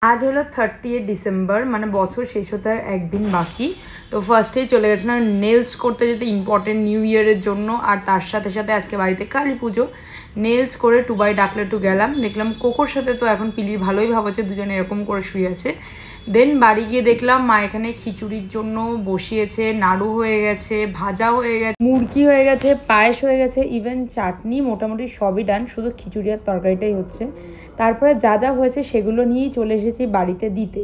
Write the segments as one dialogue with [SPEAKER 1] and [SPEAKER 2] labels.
[SPEAKER 1] आज hello 30 December মানে বছর শেষ হতে আর একদিন বাকি। তো ফার্স্টেই চলে গেছিলাম নেলস করতে, যেতে ইম্পর্টেন্ট নিউ ইয়ারের জন্য। আর তার সাথে সাথে আজকে বাড়িতে কালী পুজো, নেলস করে টুবাই ডাকলে টু গেলাম। দেখলাম কোকোর সাথে তো এখন পিলির ভালোই ভাব হচ্ছে, দুজনে এরকম করে শুয়ে আছে। দেন বাড়ি গিয়ে দেখলাম মা এখানে খিচুড়ির জন্য বসিয়েছে, নাড়ু হয়ে গেছে, ভাজা হয়ে গেছে, মুরগি হয়ে গেছে, পায়েস হয়ে গেছে, ইভেন চাটনি, মোটামুটি সবই ডান, শুধু খিচুড়ি আর তরকারিটাই হচ্ছে। তারপরে যা যা হয়েছে সেগুলো নিয়েই চলে এসেছি বাড়িতে দিতে।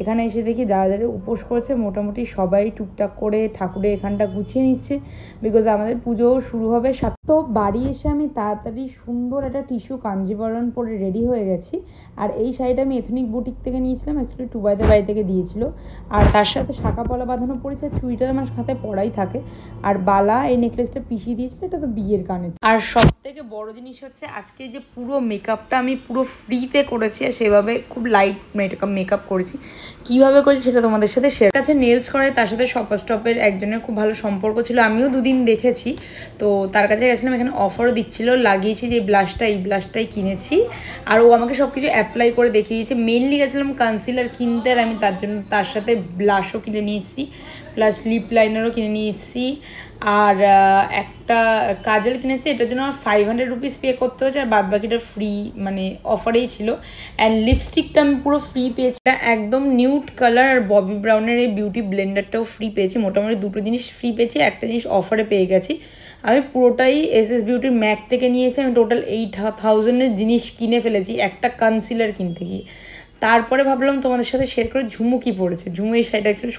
[SPEAKER 1] এখানে এসে দেখি যারা যারা উপোস করেছে মোটামুটি সবাই টুকটাক করে ঠাকুরের এখানটা গুছিয়ে নিচ্ছে, বিকজ আমাদের পুজোও শুরু হবে। তো বাড়ি এসে আমি তাড়াতাড়ি সুন্দর একটা টিস্যু কাঞ্জিবরণ পরে রেডি হয়ে গেছি। আর এই শাড়িটা আমি এথনিক বুটিক থেকে নিয়েছিলাম, অ্যাকচুয়ালি টুবাইদের বাড়ি থেকে দিয়েছিল। আর তার সাথে শাঁখা পলা বাঁধানো পড়েছে, চুড়িটা আমার হাতে পরাই থাকে। আর বালা এই নেকলেসটা পিছিয়ে দিয়েছিল, এটা তো বিয়ের কানে। আর সব থেকে বড় জিনিস হচ্ছে আজকে যে পুরো মেকআপটা আমি পুরো ফ্রিতে করেছি, আর সেভাবে খুব লাইট মেকআপ করেছি। কীভাবে করেছি সেটা তোমাদের সাথে শেয়ার। কাছে নেলস করায় তার সাথে শপার স্টপের একজনের খুব ভালো সম্পর্ক ছিল, আমিও দুদিন দেখেছি। তো তার কাছে গেছিলাম, এখানে অফারও দিচ্ছিলো, লাগিয়েছি যে ব্লাশটা, এই ব্লাশটাই কিনেছি। আর ও আমাকে সব কিছু অ্যাপ্লাই করে দেখিয়েছে। মেনলি গেছিলাম কনসিলার কিনতে, আর আমি তার জন্য তার সাথে ব্লাশও কিনে নিয়ে এসেছি, প্লাস লিপ লাইনারও কিনে নিয়ে এসেছি। আর একটা কাজল কিনেছি, এটার জন্য আমার 500 রুপিস পে করতে হয়েছে, আর বাদ বাকিটা ফ্রি, মানে অফারেই ছিল। অ্যান্ড লিপস্টিকটা আমি পুরো ফ্রি পেয়েছি, এটা একদম নিউড কালার। আর ববি ব্রাউনের এই বিউটি ব্লেন্ডারটাও ফ্রি পেয়েছি। মোটামুটি দুটো জিনিস ফ্রি পেয়েছি, একটা জিনিস অফারে পেয়ে গেছি। আমি পুরোটাই এসএস বিউটির ম্যাক থেকে নিয়েছি। আমি টোটাল 8000-এর জিনিস কিনে ফেলেছি একটা কনসিলার কিনতে গিয়ে। তারপরে ভাবলাম তোমাদের সাথে শেয়ার করে ঝুমু কী পড়েছে। ঝুমু এই শাড়িটা অ্যাকচুয়ালি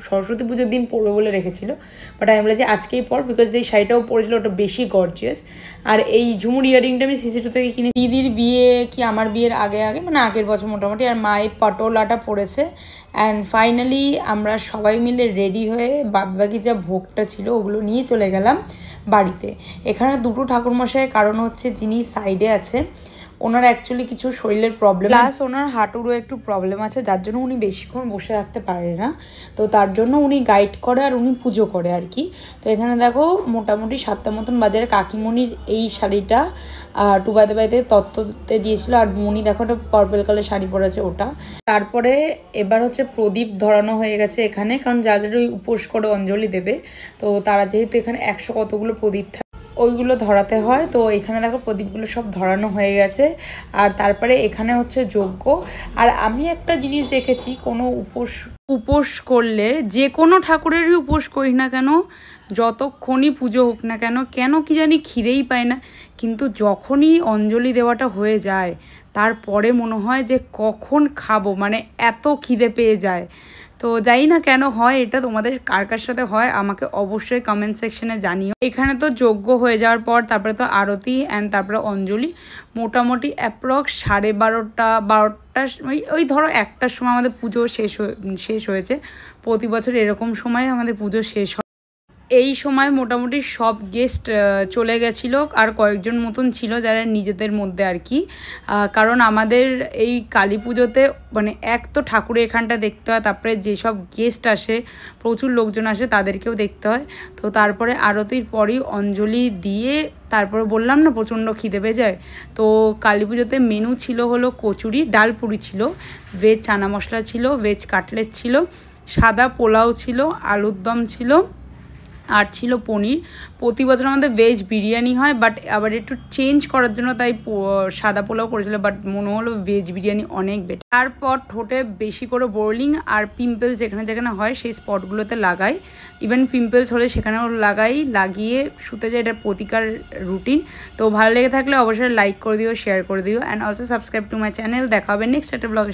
[SPEAKER 1] সরস্বতী পুজোর দিন পরবে বলে রেখেছিল, বাট আমি বলেছি আজকেই পর, বিকজ এই শাড়িটাও পরেছিল, ওটা বেশি গর্জিয়াস। আর এই ঝুমুর ইয়ারিংটা আমি সিসি2 থেকে কিনে, দিদির বিয়ে কি আমার বিয়ের আগে মানে আগের বছর মোটামুটি। আর মা এই পটোলাটা পরেছে। অ্যান্ড ফাইনালি আমরা সবাই মিলে রেডি হয়ে বাদবাকি যা ভোগটা ছিল ওগুলো নিয়ে চলে গেলাম বাড়িতে। এখানে দুটো ঠাকুরমশাই, কারণ হচ্ছে যিনি সাইডে আছে ওনার অ্যাকচুয়ালি কিছু শরীরের প্রবলেম, প্লাস ওনার হাঁটুরও একটু প্রবলেম আছে, যার জন্য উনি বেশিক্ষণ বসে রাখতে পারে না। তো তার জন্য উনি গাইড করে আর উনি পুজো করে আর কি। তো এখানে দেখো মোটামুটি 7টা মতন বাজারে কাকিমণির এই শাড়িটা টুবাইতে বাড়িতে তত্ত্বতে দিয়েছিল। আর মনি দেখো একটা পার্পল কালার শাড়ি পরেছে ওটা। তারপরে এবার হচ্ছে প্রদীপ ধরানো হয়ে গেছে এখানে, কারণ যাদের ওই উপোস করে অঞ্জলি দেবে, তো তারা যেহেতু এখানে 100 কতগুলো প্রদীপ ওইগুলো ধরাতে হয়। তো এখানে দেখো প্রদীপগুলো সব ধরানো হয়ে গেছে। আর তারপরে এখানে হচ্ছে যজ্ঞ। আর আমি একটা জিনিস দেখেছি, কোনো উপোস করলে, যে কোনো ঠাকুরেরই উপোস করি না কেন, যতক্ষণই পুজো হোক না কেন কি জানি খিদেই পায় না, কিন্তু যখনই অঞ্জলি দেওয়াটা হয়ে যায় তারপরে মনে হয় যে কখন খাবো, মানে এত খিদে পেয়ে যায়। তো জানি না কেন হয় এটা, তোমাদের কার কার সাথে হয় আমাকে অবশ্যই কমেন্ট সেকশনে জানিও। এখানে তো যজ্ঞ হয়ে যাওয়ার পর তারপরে তো আরতি অ্যান্ড তারপরে অঞ্জলি। মোটামুটি অ্যাপ্রক্স 12:30 ওই ধরো 1টার সময় আমাদের পুজো শেষ হয়েছে। প্রতি বছর এরকম সময় আমাদের পুজো শেষ হয়। এই সময় মোটামুটি সব গেস্ট চলে গেছিলো, আর কয়েকজন মতন ছিল যারা নিজেদের মধ্যে আর কি। কারণ আমাদের এই কালী পুজোতে মানে এক তো ঠাকুরের এখানটা দেখতে হয়, তারপরে যেসব গেস্ট আসে, প্রচুর লোকজন আসে, তাদেরকেও দেখতে হয়। তো তারপরে আরতির পরেই অঞ্জলি দিয়ে তারপরে বললাম না প্রচণ্ড খিদে পেয়ে যায়। তো কালী পুজোতে মেনু ছিল হলো কচুরি, ডাল পুরি ছিল, ভেজ চানা মশলা ছিল, ভেজ কাটলেট ছিল, সাদা পোলাও ছিল, আলুর দম ছিল, আর ছিল পনির। প্রতি বছর আমাদের ভেজ বিরিয়ানি হয়, বাট আবার একটু চেঞ্জ করার জন্য তাই সাদা পোলাও করেছিল, বাট মনে হলো ভেজ বিরিয়ানি অনেক বেটার। তারপর ঠোঁটে বেশি করে বোর্লিং আর পিম্পলস যেখানে যেখানে হয় সেই স্পটগুলোতে লাগাই, ইভেন পিম্পলস হলে সেখানেও লাগিয়ে শুতে যায়, এটা প্রতিকার রুটিন। তো ভালো লেগে থাকলে অবশ্যই লাইক করে দিও, শেয়ার করে দিও, and also subscribe to my channel. দেখা হবে নেক্সট একটা ব্লগে।